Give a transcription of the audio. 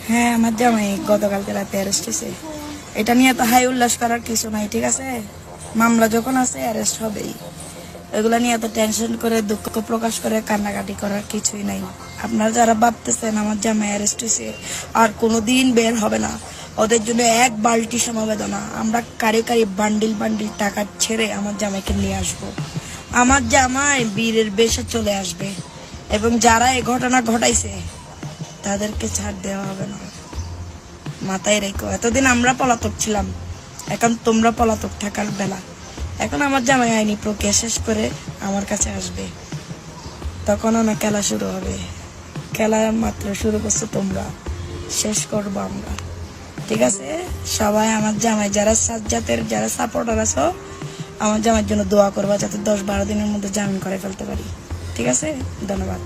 হ্যাঁ, আমার জামাই গতকালকে রাতে অ্যারেস্ট হয়েছে। এটা নিয়ে তো হাই উল্লাস করার কিছু নাই, ঠিক আছে? মামলা যখন আছে অ্যারেস্ট হবেই। এগুলা নিয়ে এত টেনশন করে দুঃখ প্রকাশ করে কান্নাকাটি করার কিছুই নাই। আপনারা যারা ভাবতেছেন আমার জামাই অ্যারেস্ট হয়েছে আর কোনোদিন বের হবে না, ওদের জন্য এক বালতি সমবেদনা। আমরা কারি কারি বান্ডিল বান্ডিল টাকা ছেড়ে আমার জামাইকে নিয়ে আসবো। আমার জামাই বীরের বেশে চলে আসবে এবং যারা এই ঘটনা ঘটাইছে তাদেরকে ছাড় দেওয়া হবে না, মাথায় রেখো। এতদিন আমরা পলাতক ছিলাম, এখন তোমরা পলাতক থাকার বেলা। এখন আমার জামাই আইনি প্রক্রিয়া শেষ করে আমার কাছে আসবে, তখন না খেলা শুরু হবে। খেলা মাত্র শুরু করছো তোমরা, শেষ করবো আমরা, ঠিক আছে? সবাই আমার জামাই যারা সাজ্জাতের যারা সাপোর্টার আছো, আমার জামাইয়ের জন্য দোয়া করবা যাতে 10-12 দিনের মধ্যে জামিন করে ফেলতে পারি, ঠিক আছে? ধন্যবাদ।